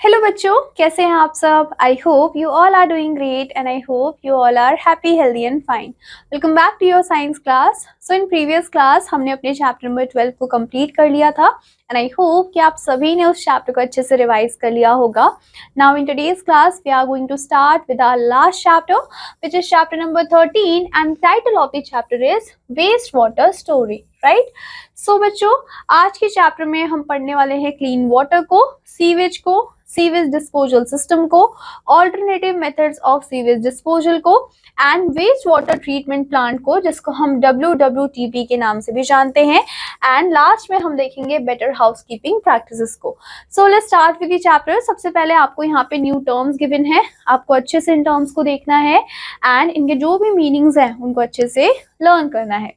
Hello बच्चों, कैसे हैं आप सब। I hope you all are doing great and I hope you all are happy, healthy and fine. Welcome back to your science class. So in previous class हमने अपने chapter number 12 को complete कर लिया था एंड आई होप कि आप सभी ने उस चैप्टर को अच्छे से रिवाइज कर लिया होगा। Now in today's class we are going to start with our last chapter which is chapter number 13 and title of the chapter is waste water story, right. So बच्चों, आज के चैप्टर में हम पढ़ने वाले हैं क्लीन वाटर को, sewage को, सीवेज डिस्पोजल सिस्टम को, alternative methods of sewage disposal को and waste water treatment plant को, जिसको हम WWTP के नाम से भी जानते हैं। एंड लास्ट में हम देखेंगे बेटर हाउसकीपिंग प्रैक्टिसेस को। So let's start with the chapter. सबसे पहले आपको यहाँ पे न्यू टर्म्स गिवन है, आपको अच्छे से इन टर्म्स को देखना है एंड इनके जो भी मीनिंग्स हैं उनको अच्छे से लर्न करना है।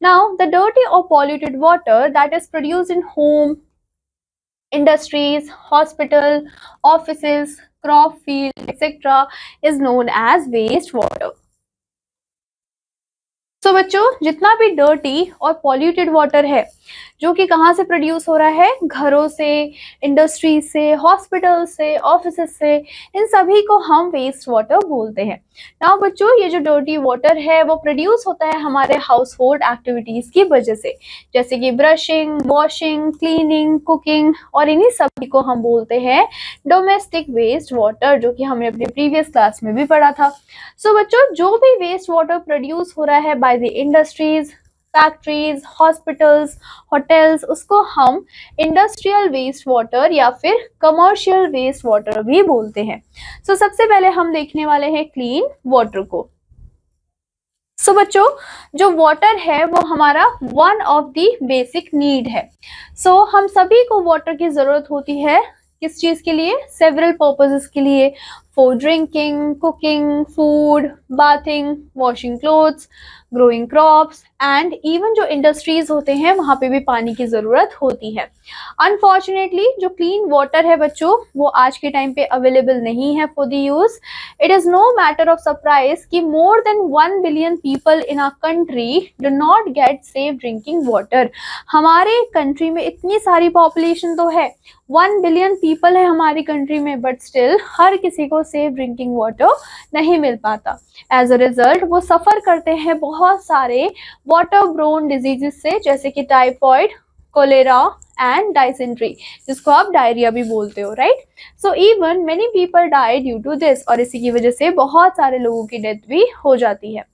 Now, the dirty or polluted water that is produced in home, industries, hospital, offices, crop field, etc. is known as waste water. So बच्चों, जितना भी डर्टी और पॉल्यूटेड वाटर है जो कि कहाँ से प्रोड्यूस हो रहा है, घरों से, इंडस्ट्री से, हॉस्पिटल से, ऑफिस से, इन सभी को हम वेस्ट वाटर बोलते हैं। नाउ बच्चों, ये जो डर्टी वाटर है वो प्रोड्यूस होता है हमारे हाउस होल्ड एक्टिविटीज की वजह से, जैसे कि ब्रशिंग, वॉशिंग, क्लीनिंग, कुकिंग, और इन्हीं सभी को हम बोलते हैं डोमेस्टिक वेस्ट वाटर, जो कि हमने अपने प्रीवियस क्लास में भी पढ़ा था। सो बच्चों, जो भी वेस्ट वाटर प्रोड्यूस हो रहा है by the industries, factories, hospitals, hotels, उसको हम इंडस्ट्रियल वेस्ट वाटर या फिर कमर्शियल वेस्ट वाटर भी बोलते हैं। सो सबसे पहले हम देखने वाले हैं क्लीन वाटर को। सो बच्चों, जो वाटर है वो हमारा one of the basic need है। सो हम सभी को वाटर की जरूरत होती है, किस चीज के लिए? सेवरल पर्पसेस के लिए, for drinking, cooking, food, bathing, washing clothes, growing crops and even जो इंडस्ट्रीज होते हैं वहां पे भी पानी की जरूरत होती है। अनफॉर्चुनेटली जो क्लीन वाटर है बच्चों वो आज के टाइम पे अवेलेबल नहीं है for the use. It is no matter of surprise कि more than 1 billion people in our country do not get safe drinking water. हमारे कंट्री में इतनी सारी पॉपुलेशन तो है, 1 बिलियन पीपल है हमारी कंट्री में, बट स्टिल हर किसी को सेफ ड्रिंकिंग वाटर नहीं मिल पाता। एज अ रिजल्ट वो सफर करते हैं बहुत सारे वाटर ब्रोन डिजीजेस से, जैसे कि टाइफॉइड, कोलेरा एंड डाइसेंट्री, जिसको आप डायरिया भी बोलते हो, right. So even many people die due to this, और इसी की वजह से बहुत सारे लोगों की डेथ भी हो जाती है।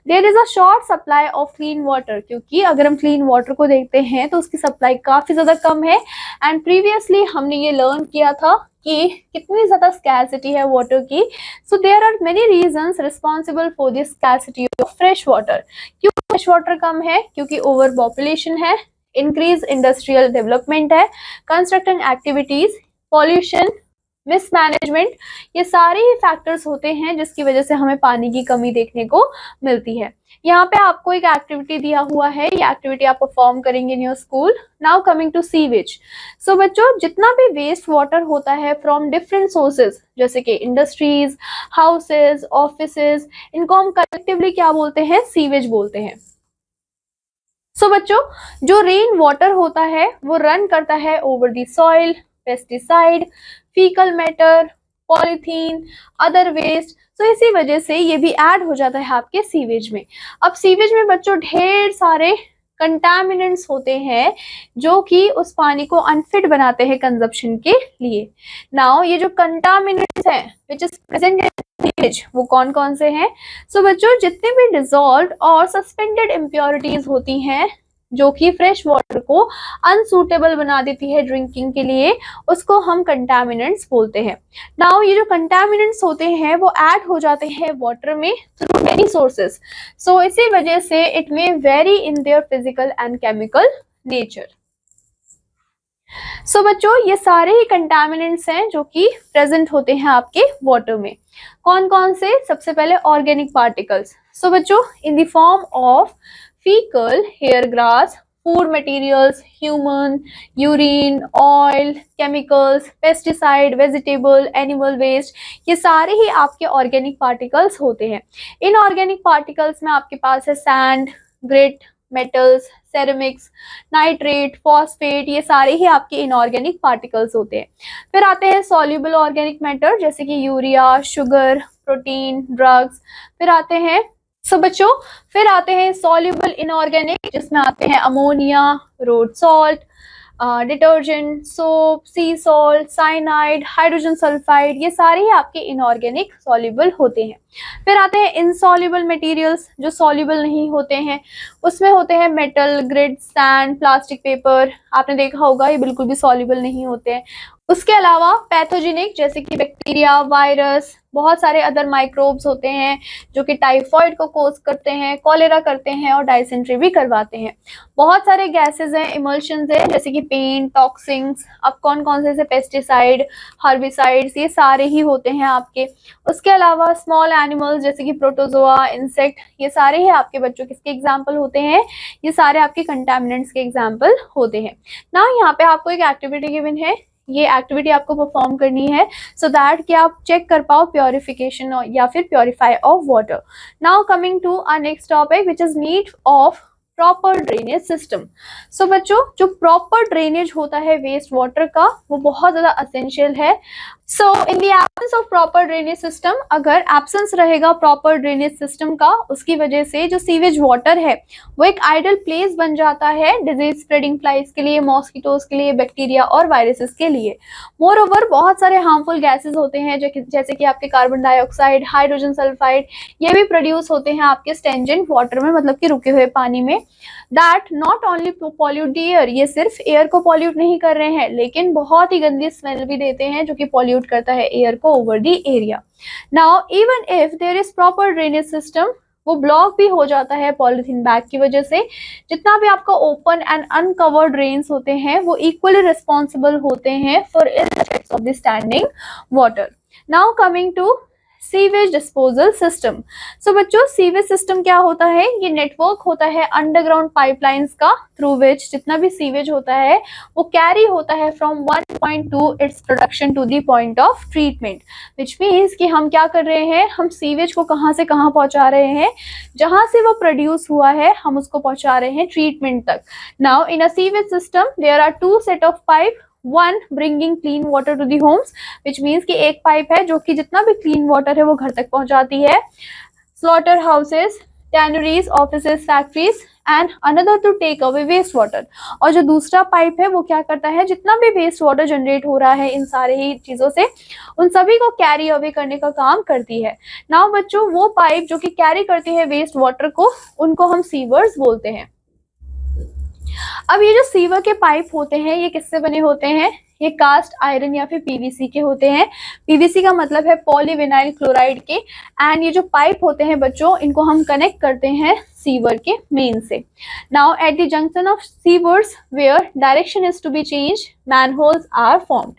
There is a short supply of clean water, क्योंकि अगर हम क्लीन वाटर को देखते हैं तो उसकी सप्लाई काफी ज्यादा कम है। एंड प्रीवियसली हमने ये लर्न किया था कि कितनी ज्यादा स्कैर्सिटी है वाटर की। So there are many reasons responsible for this scarcity of fresh water. क्यों फ्रेश वाटर कम है? क्योंकि ओवर पॉपुलेशन है, इंक्रीज इंडस्ट्रियल डेवलपमेंट है, कंस्ट्रक्शन एक्टिविटीज, पॉल्यूशन, मिसमैनेजमेंट, ये सारे ही फैक्टर्स होते हैं जिसकी वजह से हमें पानी की कमी देखने को मिलती है। यहाँ पे आपको एक एक्टिविटी दिया हुआ है, ये एक्टिविटी आप परफॉर्म करेंगे in your school. Now coming to sewage. So बच्चों, जितना भी वेस्ट वाटर होता है फ्रॉम डिफरेंट सोर्सेज, जैसे कि इंडस्ट्रीज, हाउसेज, ऑफिसेज, इनको हम कलेक्टिवली क्या बोलते हैं? सीवेज बोलते हैं। सो बच्चों, जो रेन वाटर होता है वो रन करता है over the soil, pesticide, faecal matter, polythene, other waste. तो इसी वजह से ये भी ऐड हो जाता है आपके सीवेज में। अब सीवेज में बच्चों ढेर सारे कंटामिनेंट्स होते हैं जो कि उस पानी को अनफिट बनाते हैं कंजप्शन के लिए। नाउ ये जो कंटामिनेंट्स हैं which is present in sewage, वो कौन कौन से हैं? सो बच्चों, जितने भी डिसॉल्व्ड और सस्पेंडेड इम्प्योरिटीज होती हैं जो कि फ्रेश वाटर को अनसूटेबल बना देती है ड्रिंकिंग के लिए, उसको हम कंटामिनेंट्स बोलते हैं। नाउ ये जो कंटामिनेंट्स होते हैं वो ऐड हो जाते हैं वाटर में थ्रू मेनी सोर्सेस। सो इसी वजह से it may vary in their physical and chemical nature. So बच्चों, ये सारे ही कंटामिनेंट्स हैं जो कि प्रेजेंट होते हैं आपके वाटर में। कौन कौन से? सबसे पहले ऑर्गेनिक पार्टिकल्स। सो बच्चों, in the form of fecal, hair grass, food materials, human, urine, oil, chemicals, pesticide, vegetable, animal waste, ये सारे ही आपके ऑर्गेनिक पार्टिकल्स होते हैं। इन ऑर्गेनिक पार्टिकल्स में आपके पास है sand, grit, metals, ceramics, nitrate, phosphate, ये सारे ही आपके इनऑर्गेनिक पार्टिकल्स होते हैं। फिर आते हैं सॉल्युबल ऑर्गेनिक मैटर जैसे कि यूरिया, शुगर, प्रोटीन, ड्रग्स। फिर आते हैं बच्चों फिर आते हैं सॉल्युबल इनऑर्गेनिक जिसमें आते हैं ammonia, road salt, detergent, soap, सी सॉल्ट, साइनाइड, हाइड्रोजन सल्फाइड, ये सारे ही आपके इनऑर्गेनिक सॉल्युबल होते हैं। फिर आते हैं इनसॉल्युबल मटेरियल्स जो सॉल्युबल नहीं होते हैं, उसमें होते हैं metal, grid, sand, plastic, paper. आपने देखा होगा ये बिल्कुल भी सॉल्युबल नहीं होते हैं। उसके अलावा पैथोजेनिक जैसे कि बैक्टीरिया, वायरस, बहुत सारे अदर माइक्रोब्स होते हैं जो कि टाइफॉइड को कोज करते हैं, कॉलेरा करते हैं और डायसेंट्री भी करवाते हैं। बहुत सारे गैसेस हैं, इमल्शंस हैं जैसे कि पेंट, टॉक्सिन्स, अब कौन कौन से पेस्टिसाइड, हर्बिसाइड्स, ये सारे ही होते हैं आपके। उसके अलावा स्मॉल एनिमल्स जैसे कि प्रोटोजोआ, इंसेक्ट, ये सारे ही आपके बच्चों किसके एग्जाम्पल होते हैं? ये सारे आपके कंटेमिनेंट्स के एग्जाम्पल होते हैं ना। यहाँ पे आपको एक एक्टिविटी गिवन है, ये एक्टिविटी आपको परफॉर्म करनी है सो दैट कि आप चेक कर पाओ प्योरिफिकेशन या फिर purify of water. Now coming to our next topic which is need of proper drainage system. So बच्चों जो प्रॉपर ड्रेनेज होता है वेस्ट वाटर का वो बहुत ज्यादा असेंशियल है। So in the absence of proper drainage system, अगर एब्सेंस रहेगा प्रॉपर ड्रेनेज सिस्टम का, उसकी वजह से जो सीवेज वाटर है वो एक आइडल प्लेस बन जाता है डिजीज स्प्रेडिंग फ्लाइज के लिए, मॉस्किटोज के लिए, बैक्टीरिया और वायरसेस के लिए। मोर ओवर बहुत सारे हार्मफुल गैसेस होते हैं जैसे कि आपके कार्बन डाइऑक्साइड, हाइड्रोजन सल्फाइड, ये भी प्रोड्यूस होते हैं आपके स्टेंजेंट वाटर में, मतलब कि रुके हुए पानी में। That not only pollute the air, ये सिर्फ एयर को पॉल्यूट नहीं कर रहे हैं लेकिन बहुत ही गंदी स्मेल भी देते हैं जो कि पॉल्यूट करता है एयर को over the area. Now even if there is proper drainage system, वो ब्लॉक भी हो जाता है पॉलिथीन बैग की वजह से। जितना भी आपका ओपन एंड अनकवर्ड ड्रेन्स होते हैं वो इक्वली रिस्पॉन्सिबल होते हैं for ill effects of the standing water. Now coming to sewage disposal system. So बच्चों सीवेज सिस्टम क्या होता है? ये नेटवर्क होता है अंडरग्राउंड पाइपलाइंस का, थ्रू विच जितना भी सीवेज होता है वो कैरी होता है from one point to its production to the point of treatment, which means कि हम क्या कर रहे हैं, हम सीवेज को कहाँ से कहाँ पहुंचा रहे हैं, जहां से वो प्रोड्यूस हुआ है हम उसको पहुंचा रहे हैं ट्रीटमेंट तक। Now in a sewage system there are two set of pipe, one bringing clean water to the homes, which means कि एक पाइप है जो कि जितना भी क्लीन वाटर है वो घर तक पहुंचाती है, slaughter houses, tanneries, offices, factories, and another to take away waste water. और जो दूसरा पाइप है वो क्या करता है, जितना भी वेस्ट वाटर जनरेट हो रहा है इन सारे ही चीजों से, उन सभी को कैरी अवे करने का काम करती है। नाउ बच्चों वो पाइप जो कि कैरी करती है वेस्ट वाटर को, उनको हम सीवर्स बोलते हैं। अब ये जो सीवर के पाइप होते हैं ये किससे बने होते हैं? ये कास्ट आयरन या फिर पीवीसी के होते हैं। पीवीसी का मतलब है पॉलीविनाइल क्लोराइड के। एंड ये जो पाइप होते हैं बच्चों इनको हम कनेक्ट करते हैं सीवर के मेन से। Now at the junction of sewers where direction is to be change, manholes are formed.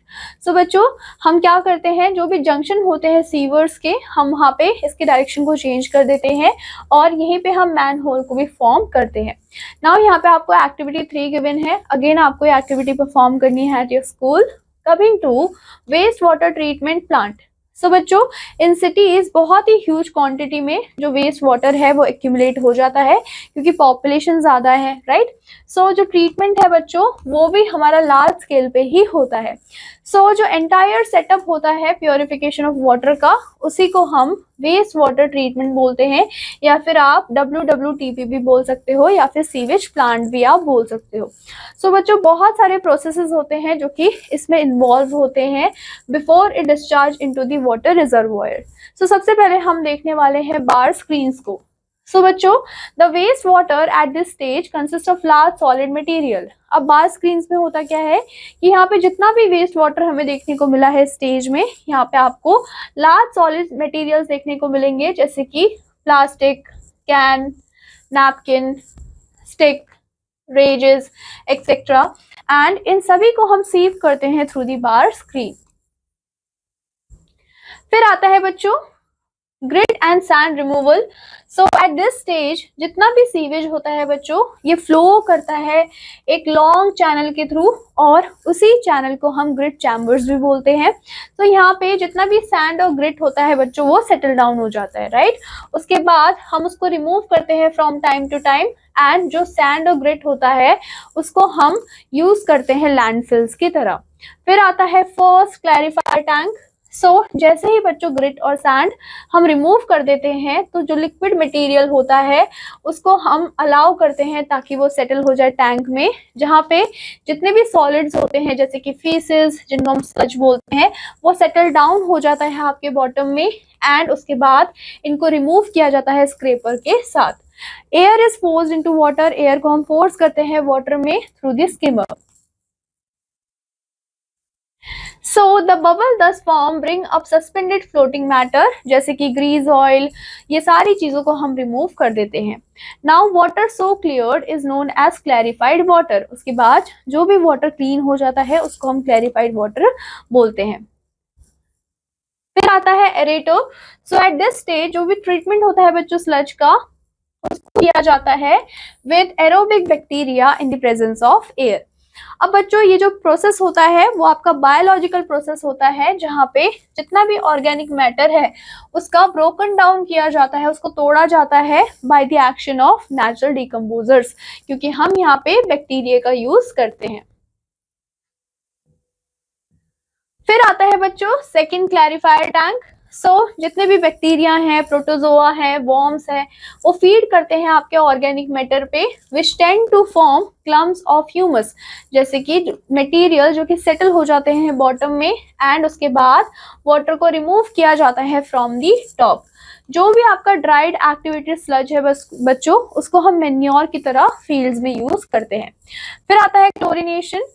So बच्चों हम क्या करते हैं, जो भी जंक्शन होते हैं सीवर्स के, हम वहाँ पे इसके डायरेक्शन को चेंज कर देते हैं और यहीं पे हम मैनहोल को भी फॉर्म करते हैं। नाउ यहाँ पे आपको एक्टिविटी 3 गिवन है। अगेन आपको ये एक्टिविटी परफॉर्म करनी है at your school. Coming to waste water treatment plant. So बच्चों इन सिटीज बहुत ही ह्यूज क्वांटिटी में जो वेस्ट वाटर है वो एक्यूमुलेट हो जाता है क्योंकि पॉपुलेशन ज्यादा है, राइट। सो जो ट्रीटमेंट है बच्चों वो भी हमारा लार्ज स्केल पे ही होता है। सो जो एंटायर सेटअप होता है प्योरिफिकेशन ऑफ वाटर का, उसी को हम वेस्ट वाटर ट्रीटमेंट बोलते हैं, या फिर आप WWTP भी बोल सकते हो या फिर सीवेज प्लांट भी आप बोल सकते हो। सो बच्चों बहुत सारे प्रोसेसेस होते हैं जो कि इसमें इन्वॉल्व होते हैं before it discharge into the water reservoir. So सबसे पहले हम देखने वाले हैं बार स्क्रीन्स को। सो बच्चों the waste water at this stage consist of large solid material. अब बार स्क्रीन्स में होता क्या है कि यहाँ पे जितना भी वेस्ट वाटर हमें देखने को मिला है स्टेज में, यहाँ पे आपको लार्ज सॉलिड मटेरियल्स देखने को मिलेंगे जैसे कि plastic, can, napkin, stick, raises etcetera. And in सभी को हम सीव करते हैं थ्रू दी बार स्क्रीन। फिर आता है बच्चों grit and sand removal. So at this stage जितना भी सीवेज होता है बच्चों, ये फ्लो करता है एक लॉन्ग चैनल के थ्रू, और उसी चैनल को हम ग्रिट चैम्बर्स भी बोलते हैं। तो यहाँ पे जितना भी सैंड और ग्रिट होता है बच्चों, वो सेटल डाउन हो जाता है, राइट। उसके बाद हम उसको रिमूव करते हैं from time to time, and जो सैंड और ग्रिट होता है उसको हम यूज करते हैं लैंडफिल्स की तरह। फिर आता है फर्स्ट क्लैरिफायर टैंक। जैसे ही बच्चों ग्रिट और सैंड हम रिमूव कर देते हैं, तो जो लिक्विड मटेरियल होता है उसको हम अलाउ करते हैं ताकि वो सेटल हो जाए टैंक में, जहाँ पे जितने भी सॉलिड्स होते हैं जैसे कि फीसेस, जिनको हम स्लज बोलते हैं, वो सेटल डाउन हो जाता है आपके बॉटम में, एंड उसके बाद इनको रिमूव किया जाता है स्क्रेपर के साथ। Air is forced into water. Air को हम फोर्स करते हैं वाटर में through the skimmer. So the bubble thus form bring up suspended floating matter, जैसे कि ग्रीस ऑयल, ये सारी चीजों को हम रिमूव कर देते हैं। Now water so cleared is known as clarified water। उसके बाद जो भी वाटर क्लीन हो जाता है उसको हम clarified water बोलते हैं। फिर आता है एरेटो। सो एट दिस स्टेज जो भी ट्रीटमेंट होता है बच्चों स्लज का, उसको किया जाता है with aerobic bacteria in the presence of air. अब बच्चों ये जो प्रोसेस होता है वो आपका बायोलॉजिकल प्रोसेस होता है, जहाँ पे जितना भी ऑर्गेनिक मैटर है उसका ब्रोकन डाउन किया जाता है, उसको तोड़ा जाता है by the action of natural decomposers, क्योंकि हम यहाँ पे बैक्टीरिया का यूज करते हैं। फिर आता है बच्चों सेकंड क्लैरिफायर टैंक। जितने भी बैक्टीरिया हैं, प्रोटोजोआ है, वॉर्म्स है, वो फीड करते हैं आपके ऑर्गेनिक मैटर पे, which tend to form clumps of humus, जैसे कि मटेरियल जो कि सेटल हो जाते हैं बॉटम में, एंड उसके बाद वाटर को रिमूव किया जाता है फ्रॉम दी टॉप। जो भी आपका ड्राइड एक्टिवेटेड स्लज है बच्चों, उसको हम मेन्योर की तरह फील्ड्स में यूज करते हैं। फिर आता है क्लोरिनेशन।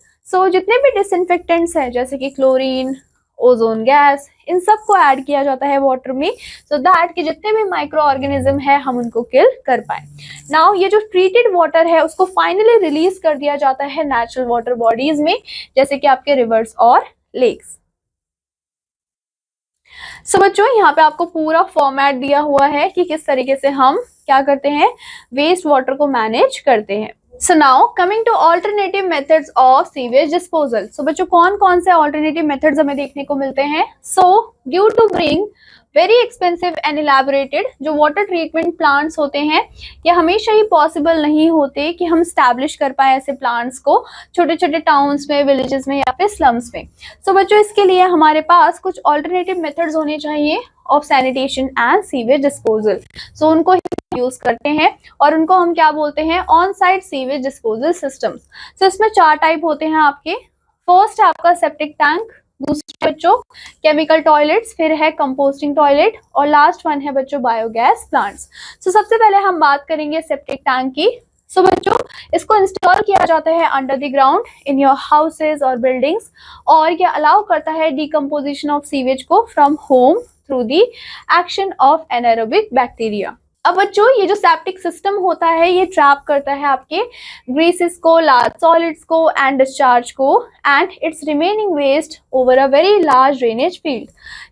जितने भी डिसइंफेक्टेंट्स हैं जैसे कि क्लोरीन, ओजोन गैस, इन सबको ऐड किया जाता है वाटर में, सो दैट कि जितने भी माइक्रो ऑर्गेनिज्म है हम उनको किल कर पाए। नाउ ये जो ट्रीटेड वाटर है उसको फाइनली रिलीज कर दिया जाता है नेचुरल वाटर बॉडीज में, जैसे कि आपके रिवर्स और लेक्स। बच्चों यहाँ पे आपको पूरा फॉर्मेट दिया हुआ है कि किस तरीके से हम क्या करते हैं, वेस्ट वाटर को मैनेज करते हैं। So now coming to alternative methods of sewage disposal। बच्चों कौन कौन से alternative methods हमें देखने को मिलते हैं। Due to bring very expensive and elaborated जो वाटर ट्रीटमेंट प्लांट्स होते हैं, ये हमेशा ही पॉसिबल नहीं होते कि हम स्टैब्लिश कर पाए ऐसे प्लांट्स को छोटे छोटे टाउन्स में, विलेजेस में या फिर स्लम्स में। बच्चों इसके लिए हमारे पास कुछ ऑल्टरनेटिव मेथड्स होने चाहिए of sanitation and sewage disposal. उनको यूज करते हैं और उनको हम क्या बोलते हैं, on site sewage disposal systems. इसमें 4 टाइप होते हैं आपके। फर्स्ट है आपका सेप्टिक टैंक, दूसरे बच्चों केमिकल टॉयलेट्स, फिर है कंपोस्टिंग टॉयलेट, और लास्ट वन है बच्चों बायोगैस प्लांट्स। सबसे पहले हम बात करेंगे सेप्टिक टैंक की। बच्चों इसको इंस्टॉल किया जाता है under the ground in your houses और बिल्डिंग्स, और ये अलाउ करता है डिकम्पोजिशन ऑफ सीवेज को from home through the action of anaerobic bacteria. अब बच्चों ये जो सेप्टिक सिस्टम होता है ये ट्रैप करता है आपके ग्रीसेस को, लार्ज सॉलिड्स को एंड डिस्चार्ज को, and its remaining waste over a very large drainage field.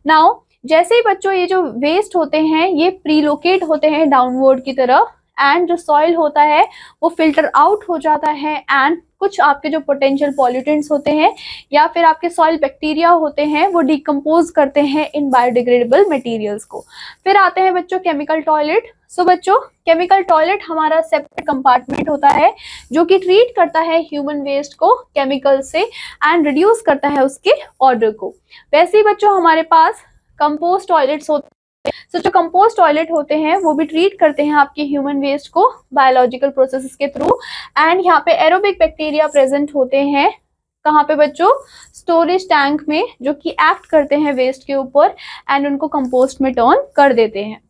Now जैसे ही बच्चों ये जो वेस्ट होते हैं ये प्रीलोकेट होते हैं डाउनवर्ड की तरफ, एंड जो सॉइल होता है वो फिल्टर आउट हो जाता है, एंड कुछ आपके जो पोटेंशियल पॉल्यूटेंट्स होते हैं या फिर आपके सॉइल बैक्टीरिया होते हैं वो डिकम्पोज करते हैं इन बायोडिग्रेडेबल मटेरियल्स को। फिर आते हैं बच्चों केमिकल टॉयलेट। बच्चों केमिकल टॉयलेट हमारा सेपरेट कंपार्टमेंट होता है जो कि ट्रीट करता है ह्यूमन वेस्ट को केमिकल से एंड रिड्यूस करता है उसके ऑर्डर को। वैसे ही बच्चों हमारे पास कंपोस्ट टॉयलेट्स होते हैं। जो कंपोस्ट टॉयलेट होते हैं वो भी ट्रीट करते हैं आपके ह्यूमन वेस्ट को बायोलॉजिकल प्रोसेसेस के थ्रू, एंड यहाँ पे एरोबिक बैक्टीरिया प्रेजेंट होते हैं। कहाँ पे बच्चों, स्टोरेज टैंक में, जो कि एक्ट करते हैं वेस्ट के ऊपर एंड उनको कंपोस्ट में टर्न कर देते हैं।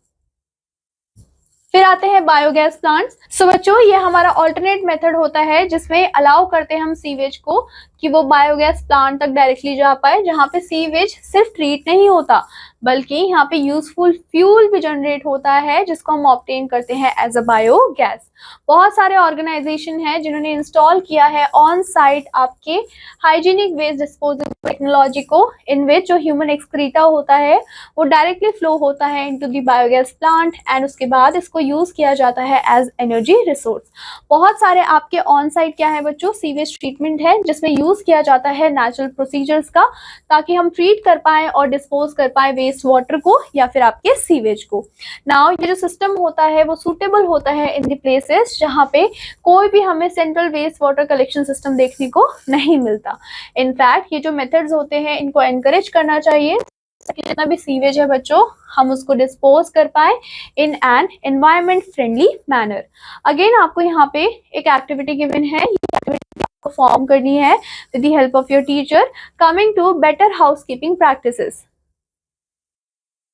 फिर आते हैं बायोगैस प्लांट्स। बच्चों ये हमारा ऑल्टरनेट मेथड होता है जिसमें अलाउ करते हैं हम सीवेज को कि वो बायोगैस प्लांट तक डायरेक्टली जा पाए, जहाँ पे सीवेज सिर्फ ट्रीट नहीं होता बल्कि यहाँ पे यूजफुल फ्यूल भी जनरेट होता है जिसको हम ऑब्टेन करते हैं एज अ बायोगैस। बहुत सारे ऑर्गेनाइजेशन हैं जिन्होंने इंस्टॉल किया है ऑन साइट आपके हाइजीनिक वेस्ट डिस्पोजल टेक्नोलॉजी को, इन विच जो ह्यूमन एक्सक्रीटा होता है वो डायरेक्टली फ्लो होता है into the biogas plant and उसके बाद इसको यूज किया जाता है एज एनर्जी रिसोर्स। बहुत सारे आपके ऑन साइट क्या है बच्चों, सीवेज ट्रीटमेंट है जिसमें यूज किया जाता है नेचुरल प्रोसीजर्स का, ताकि हम ट्रीट कर पाए और डिस्पोज कर पाए वेस्ट वाटर को या फिर आपके सीवेज को। नाउ ये जो सिस्टम होता है वो सूटेबल होता है इन द प्लेसेस जहाँ पे कोई भी हमें central waste water collection system देखने को नहीं मिलता। इनफैक्ट ये जो मेथड्स होते हैं इनको एनकरेज करना चाहिए ताकि जितना भी सीवेज है बच्चों हम उसको डिस्पोज कर पाए in an environment friendly manner. Again आपको यहाँ पे एक एक्टिविटी गिवन है, ये एक्टिविटी आपको फॉर्म करनी है with the help of your teacher, coming to better housekeeping practices.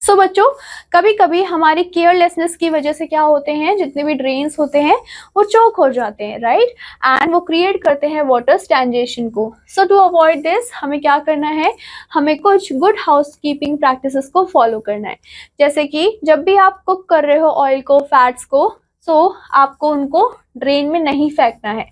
So बच्चों कभी कभी हमारी केयरलेसनेस की वजह से क्या होते हैं, जितने भी ड्रेन्स होते हैं वो चोक हो जाते हैं, राइट, एंड वो क्रिएट करते हैं वाटर स्टैंजेशन को। सो टू अवॉइड दिस हमें क्या करना है, हमें कुछ गुड हाउसकीपिंग प्रैक्टिसेस को फॉलो करना है। जैसे कि जब भी आप कुक कर रहे हो ऑयल को, फैट्स को, आपको उनको ड्रेन में नहीं फेंकना है।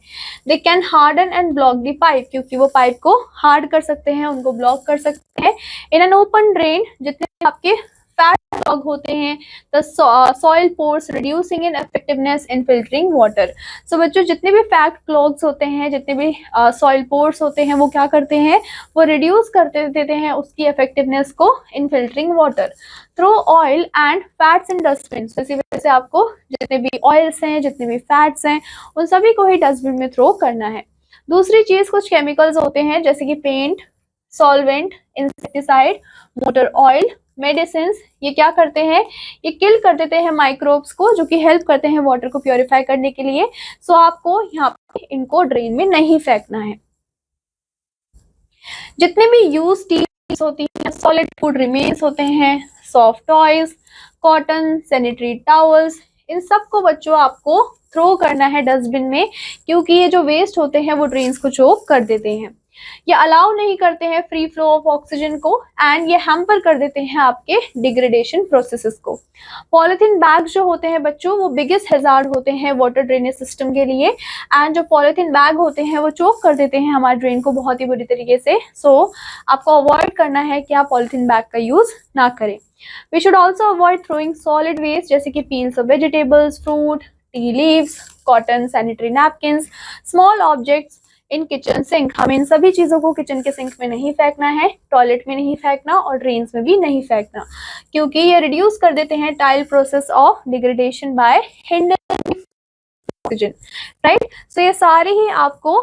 They can harden and block the pipe, क्योंकि वो पाइप को हार्ड कर सकते हैं, उनको ब्लॉक कर सकते हैं। इन एन ओपन ड्रेन जितने आपके फैट क्लॉग होते हैं, the soil pores reducing in effectiveness in filtering water. So बच्चों जितने भी फैट क्लॉग्स होते हैं, जितने भी सॉइल पोर्स होते हैं वो क्या करते हैं, वो रिड्यूस करते देते हैं उसकी इफेक्टिवनेस को in filtering water through oil and fats in dustbin. इसी वजह से आपको जितने भी ऑयल्स हैं, जितने भी फैट्स हैं, उन सभी को ही डस्टबिन में थ्रो करना है। दूसरी चीज, कुछ केमिकल्स होते हैं जैसे कि paint, solvent, insecticide, motor oil, medicine, ये क्या करते हैं, ये किल कर देते हैं माइक्रोब्स को जो कि हेल्प करते हैं वाटर को प्योरीफाई करने के लिए। सो आपको यहाँ पे इनको ड्रेन में नहीं फेंकना है। जितने भी यूज टीज होती हैं, सॉलिड फूड रिमेन्स होते हैं, soft toys, cotton, sanitary towels, इन सबको बच्चों आपको थ्रो करना है डस्टबिन में, क्योंकि ये जो वेस्ट होते हैं वो ड्रेन्स को चोक कर देते हैं। ये अलाउ नहीं करते हैं फ्री फ्लो ऑफ ऑक्सीजन को एंड ये हैम्पर कर देते हैं आपके डिग्रेडेशन प्रोसेसेस को। पॉलिथीन बैग जो होते हैं बच्चों वो बिगेस्ट हैजार्ड होते हैं वाटर ड्रेनेज सिस्टम के लिए, एंड जो पॉलिथीन बैग होते हैं वो चोक कर देते हैं हमारे ड्रेन को बहुत ही बुरी तरीके से। सो आपको अवॉइड करना है कि आप पॉलिथीन बैग का यूज ना करें। We should also avoid throwing solid waste जैसे कि peels of vegetables, fruit, tea leaves, cotton, sanitary napkins, small objects in kitchen sink. हमें इन सभी चीजों को किचन के सिंक में नहीं फेंकना है, टॉयलेट में नहीं फेंकना और ड्रेन्स में भी नहीं फेंकना, क्योंकि ये रिड्यूस कर देते हैं tile process of degradation by hindering oxygen, right. So ये सारे ही आपको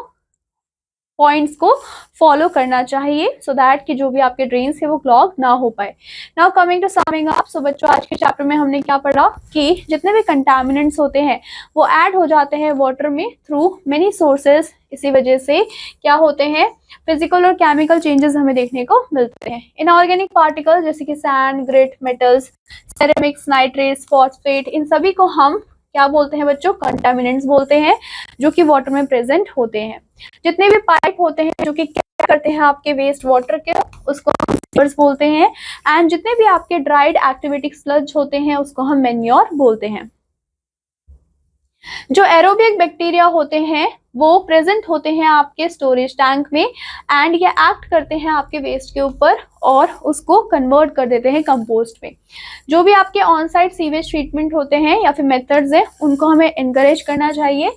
पॉइंट्स को फॉलो करना चाहिए सो दैट कि जो भी आपके ड्रेन्स है वो क्लॉग ना हो पाए। Now coming to summing up, so बच्चों आज के चैप्टर में हमने क्या पढ़ा कि जितने भी कंटामिनेंट्स होते हैं वो ऐड हो जाते हैं वाटर में थ्रू मेनी सोर्सेज। इसी वजह से क्या होते हैं, फिजिकल और केमिकल चेंजेस हमें देखने को मिलते हैं। इनऑर्गेनिक पार्टिकल्स जैसे कि sand, grit, metals, ceramics, nitrates, phosphate, इन सभी को हम क्या बोलते हैं बच्चों, कंटामिनेंट्स बोलते हैं, जो कि वाटर में प्रेजेंट होते हैं। जितने भी पाइप होते हैं जो कि क्या करते हैं आपके वेस्ट वाटर के, उसको हम सीवर्स बोलते हैं, एंड जितने भी आपके ड्राइड एक्टिविटिक स्लज होते हैं उसको हम मैन्योर बोलते हैं। जो एरोबिक बैक्टीरिया होते हैं वो प्रेजेंट होते हैं आपके स्टोरेज टैंक में एंड ये एक्ट करते हैं आपके वेस्ट के ऊपर और उसको कन्वर्ट कर देते हैं कंपोस्ट में। जो भी आपके ऑन साइट सीवेज ट्रीटमेंट होते हैं या फिर मेथड्स हैं उनको हमें एनकरेज करना चाहिए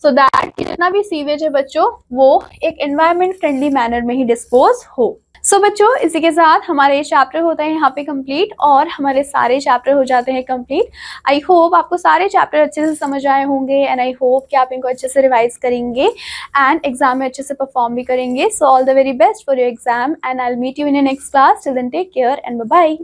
सो दैट जितना भी सीवेज है बच्चों वो एक एनवायरमेंट फ्रेंडली मैनर में ही डिस्पोज हो। सो बच्चों इसी के साथ हमारे चैप्टर होता है यहाँ पे कंप्लीट और हमारे सारे चैप्टर हो जाते हैं कंप्लीट। आई होप आपको सारे चैप्टर अच्छे से समझ आए होंगे एंड आई होप कि आप इनको अच्छे से रिवाइज करेंगे एंड एग्जाम में अच्छे से परफॉर्म भी करेंगे। So all the very best for your exam and I will meet you in your next class. Till then take care and bye bye.